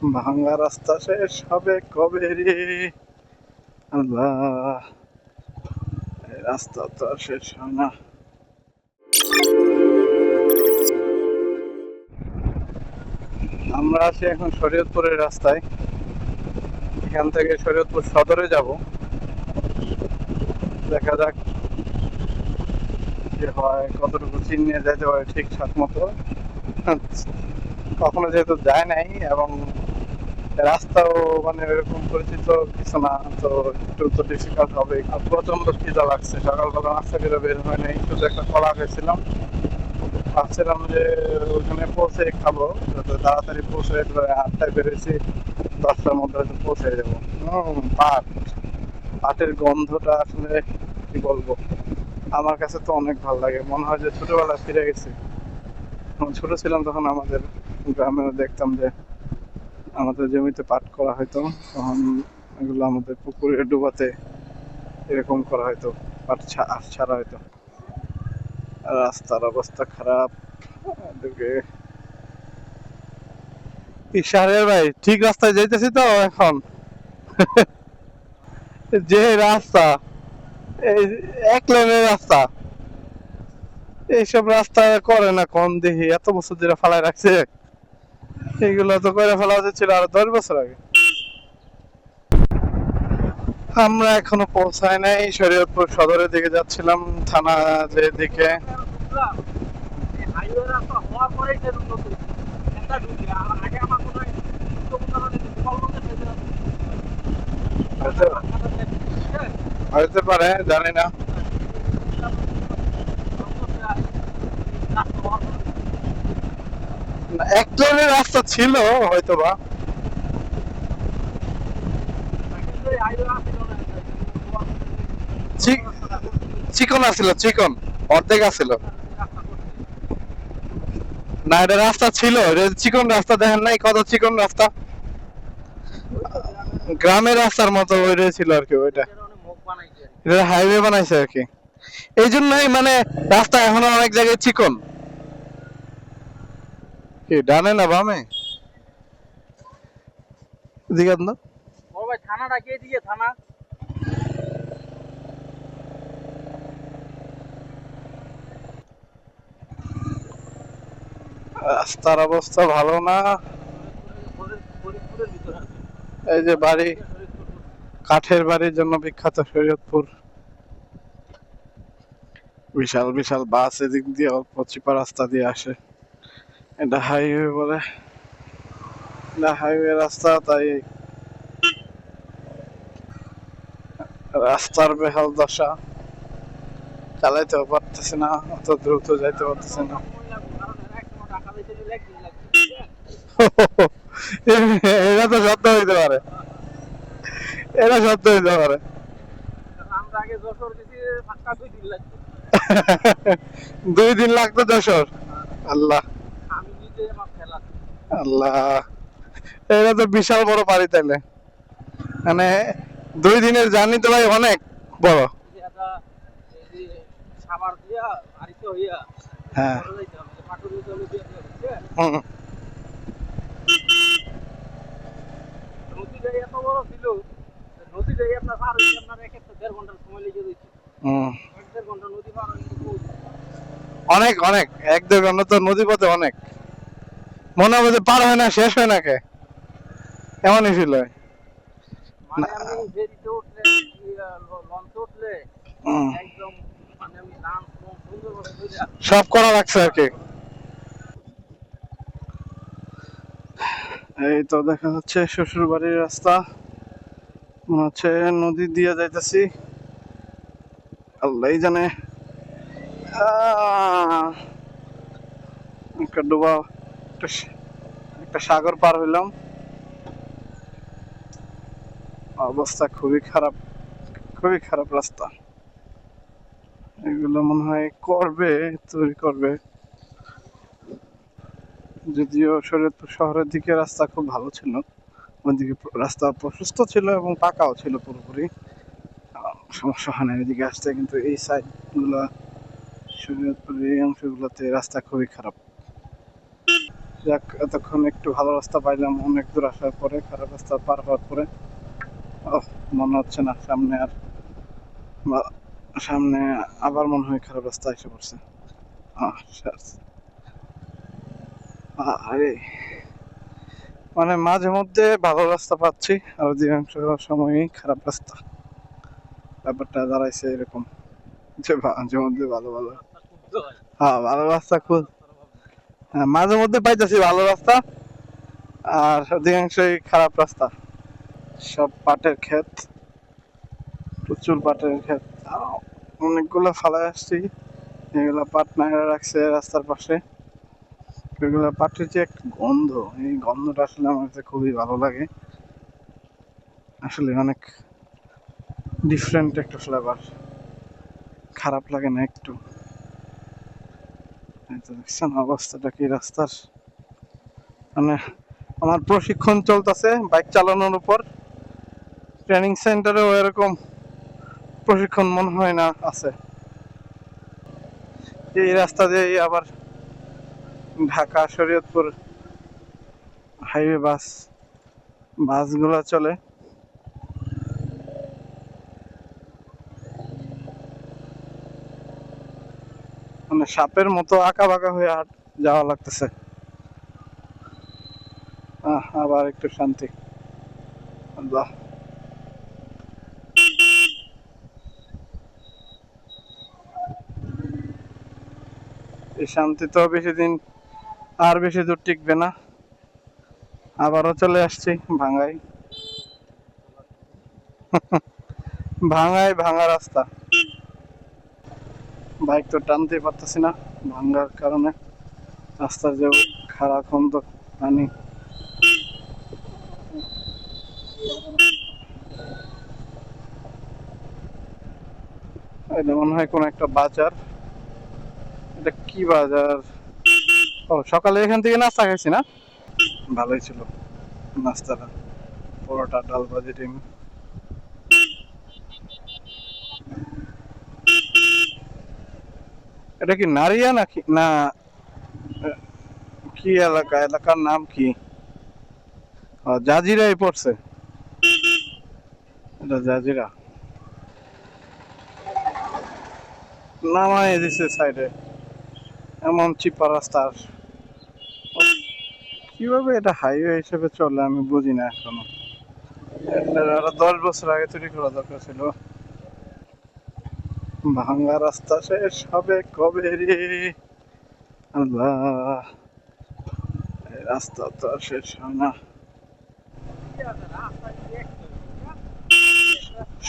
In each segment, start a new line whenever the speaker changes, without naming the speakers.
ভাঙা রাস্তা শেষ হবে কবে রে আল্লাহ, এই রাস্তা তো আর শেষ হয় না। আমরা আছি এখন শরীয়তপুরের রাস্তায়। এখান থেকে শরীয়তপুর সদরে যাব। দেখা যাক যে হয়, কতটুকু চিন নিয়ে যেতে পারে ঠিকঠাক মতো। কখনো যেহেতু যায় নাই এবং রাস্তাও মানে এরকম পরিচিত কিছু না, তো একটু তো ডিফিকাল্ট হবে। আর প্রচন্ড খিদা লাগছে, সকালবেলা নাস্তা করে বের হয় নাই, শুধু একটা কলা খেয়েছিলাম। ভাবছিলাম যে ওখানে পৌঁছে খাবো, যাতে তাড়াতাড়ি পৌঁছে, 8টায় বেরোয়েছি, 10টার মধ্যে হয়তো পৌঁছে যাবো। পাটের গন্ধটা আসলে কি বলবো, আমার কাছে তো অনেক ভালো লাগে, মনে হয় যে ছোটবেলায় ফিরে গেছি। যখন ছোট ছিলাম তখন আমাদের গ্রামে দেখতাম যে আমাদের জমিতে পাট করা হয়তো, তখন এগুলো আমাদের পুকুরে ডুবাতে এরকম করা হয়তো, পাট ছাড়া হয়তো। রাস্তার অবস্থা খারাপ এদিকে। শাহরিয়ার ভাই, ঠিক রাস্তায় যাইতেছি তো এখন। যে রাস্তা, এই এক লেনের রাস্তা, এইসব রাস্তা করে না কোন দেখি, এত বছর ধরে ফালায় রাখছে। এইগুলো তো করে ফেলা উচিত ছিল আরো 10 বছর আগে। আমরা এখনো পৌঁছায় নাই, শরীয়তপুর সদরের দিকে যাচ্ছিলাম, থানা যে দিকে। হইতে পারে, জানি না। এক লেনের রাস্তা ছিল হয়তো বা। চিকন আছিল, চিকন অর্ধেক আছিল না, এটা রাস্তা ছিল, চিকন রাস্তা দেখেন নাই কত চিকন রাস্তা, গ্রামের রাস্তার মতো ওই ছিল আর কি। ওইটা এটা হাইওয়ে বানাইছে আর কি, এই জন্যই মানে রাস্তা এখনো অনেক জায়গায় চিকন। কি ডানে না বামে দিকে না?
ও ভাই থানাটা কে দিকে থানা?
রাস্তার অবস্থা ভালো না।
ফরিদপুরের ভিতরে আছে।
এই যে বাড়ি,
ফরিদপুর
কাঠের বাড়ির জন্য বিখ্যাত শরীয়তপুর। বিশাল বিশাল বাস এদিক দিয়ে অল্প চিপা রাস্তা দিয়ে আসে। এটা হাইওয়ে বলে, এটা হাইওয়ে রাস্তা, তাই রাস্তার বেহাল দশা, চালাইতেও পারতেছে না, অত দ্রুত যাইতে পারতেছে না।
সময় লাগবে, কারণ এরা একটা টাকা দিতে গেলে একদিন লাগবে।
এটা তো সত্য হইতে পারে, এটা সত্য হইতে পারে।
আমরা আগে যশোর গেছি, পাক্কা 2 দিন লাগবে।
2 দিন লাগতো যশোর? আল্লাহ
আমি নিজে আমার ফেলা।
আল্লাহ, এটা তো বিশাল বড় পারি তাইলে, মানে 2 দিনের জার্নি তো ভাই অনেক বড়।
এই যে সাভার দিয়া আরিতে হইয়া
হ্যাঁ।
যাইতে হবে, পাটুরি চলে দিয়ে বুঝছেন।
হুম।
নদীটা এত বড় ছিল, নদীটা আপনার পার হইতে আপনার 1-1.5 ঘন্টার সময় লেগে যেত।
হুম।
1-1.5 ঘন্টা নদী পার হইতে বহুত।
অনেক অনেক, 1-2 ঘন্টা তো নদী পথে অনেক, মনে হবে যে পার হয় না, শেষ হয় না কে, এমনই ফিল হয়।
মানে আমি ফেরিতে উঠলে, লঞ্চে উঠলে একদম, মানে আমি ডান্স সুন্দর করে
সব করা লাগছে আর কি। এই তো দেখা যাচ্ছে শ্বশুর বাড়ির রাস্তা, মনে হচ্ছে নদী দিয়ে যাইতেছি, আল্লাহ জানে। একটা ডোবা, একটা সাগর পার হইলাম, অবস্থা খুবই খারাপ, খুবই খারাপ রাস্তা। এগুলো মনে হয় তৈরি করবে, যদিও শরীয়তপুর শহরের দিকে রাস্তা খুব ভালো ছিল, ওইদিকে রাস্তা প্রশস্ত ছিল এবং পাকাও ছিল পুরোপুরি, সমস্যা হয় না এদিকে আসতে। কিন্তু এই সাইড গুলা, শরীয়তপুরের এই অংশগুলোতে রাস্তা খুবই খারাপ। যাক, এতক্ষণ একটু ভালো রাস্তা পাইলাম অনেক দূর আসার পরে। খারাপ রাস্তা পার হওয়ার পরে মনে হচ্ছে না সামনে আর সামনে আবার মনে হয় খারাপ রাস্তা এসে পড়ছে। আরে, মানে মাঝে মধ্যে ভালো রাস্তা পাচ্ছি আর অধিকাংশ সময়ই খারাপ রাস্তা। ব্যাপারটা দাঁড়াইছে এরকম যে মাঝে মধ্যে ভালো ভালো, হ্যাঁ ভালো রাস্তা খুব, হ্যাঁ মাঝে মধ্যে পাইতেছি ভালো রাস্তা আর অধিকাংশই খারাপ রাস্তা। সব পাটের ক্ষেত, প্রচুর পাটের ক্ষেত। অনেকগুলো ফালায় আসছি, এগুলো পাট নাইড়া রাখছে রাস্তার পাশে। এগুলো পাটের যে একটা গন্ধ, এই গন্ধটা আসলে আমার কাছে খুবই ভালো লাগে। আসলে অনেক ডিফারেন্ট একটা ফ্লেভার, খারাপ লাগে না একটু। দেখছেন অবস্থাটা কি রাস্তার, মানে আমার প্রশিক্ষণ চলতেছে বাইক চালানোর উপর। ট্রেনিং সেন্টারেও এরকম প্রশিক্ষণ মনে হয় না আছে। এই রাস্তা দিয়ে আবার ঢাকা শরীয়তপুর হাইওয়ে বাসগুলো চলে। মানে সাপের মতো আঁকা বাঁকা হয়ে যাওয়া লাগতেছে। আবার একটু শান্তি। আল্লাহ, এই শান্তি তো বেশি দিন আর বেশি দূর টিকবে না। আবারও চলে আসছি ভাঙ্গাই। ভাঙা রাস্তা, বাইক তো টানতে পারতেছি না ভাঙ্গার কারণে। রাস্তার যে খারাপ খন্দ পানি। এটা মনে হয় কোন একটা বাজার। এটা কি বাজার? ও, সকালে এখান থেকে নাস্তা খাইছি না, ভালোই ছিল নাস্তাটা। পরোটা, ডাল, ভাজি, ডিম। এটা কি নারিয়া নাকি না? কি এলাকা, এলাকার নাম কি? জাজিরাই পড়ছে। এটা জাজিরা, নামাই দিছে সাইডে। এমন চিপা রাস্তা আর কিভাবে এটা হাইওয়ে হিসেবে চলে আমি বুঝি না এখনো। এটা আরো 10 বছর আগে তৈরি করা দরকার ছিল। ভাঙ্গা রাস্তা শেষ হবে কবে রে আল্লাহ, এই রাস্তা তো আর শেষ হয় না।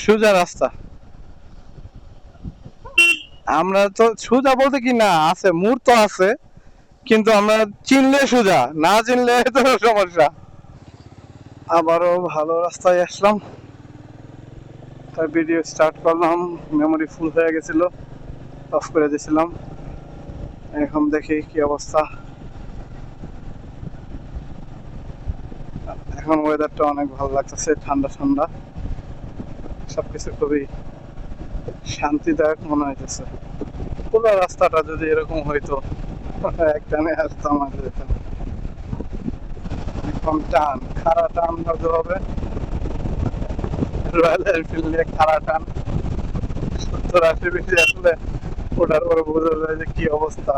সোজা রাস্তা, আমরা তো সোজা বলতে কি না, আছে মোড় তো আছে, কিন্তু আমরা চিনলে সোজা, না চিনলে তো সমস্যা। আবারও ভালো রাস্তায় আসলাম, তার ভিডিও স্টার্ট করলাম, মেমোরি ফুল হয়ে গেছিল, অফ করে দিয়েছিলাম। এখন দেখি কি অবস্থা। এখন ওয়েদারটা অনেক ভালো লাগতেছে, ঠান্ডা ঠান্ডা, সবকিছু খুবই শান্তিদায়ক মনে হইতেছে। পুরো রাস্তাটা যদি এরকম হইতো একটানে আসতাম আর যেতাম। এখন টান, খাড়া টান হতে হবে, রয়্যাল এনফিল্ডে খাড়া টান 70-80 বেশি আসলে ওটার পরে বোঝা যায় যে কি অবস্থা।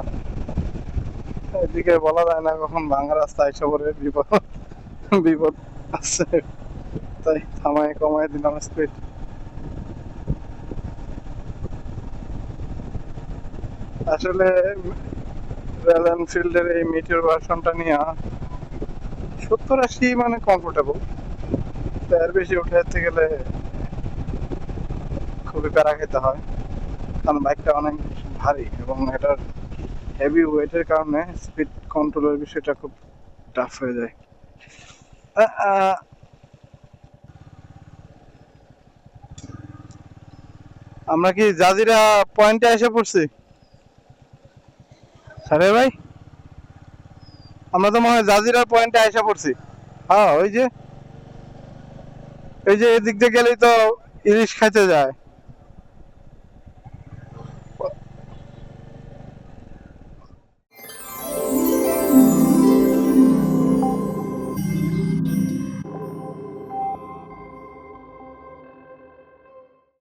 এদিকে বলা যায় না কখন ভাঙা রাস্তা এসে পড়ে, বিপদ বিপদ আছে, তাই থামায় কমায় দিলাম স্পিড। আসলে রয়্যাল এনফিল্ডের এই মিটিওর ভার্সনটা নিয়ে 70-80 মানে কমফোর্টেবল। এর বেশি উঠে যেতে গেলে খুবই প্যারা খেতে হয়, কারণ বাইকটা অনেক ভারী এবং এটার হেভি ওয়েটের কারণে স্পিড কন্ট্রোলের বিষয়টা খুব টাফ হয়ে যায়। আমরা কি জাজিরা পয়েন্টে এসে পড়ছি সারে ভাই? আমরা তো মনে হয় জাজিরার পয়েন্টে এসে পড়ছি। হ্যাঁ, ওই যে এই যে এদিক দিয়ে গেলেই তো ইলিশ খাইতে যায়।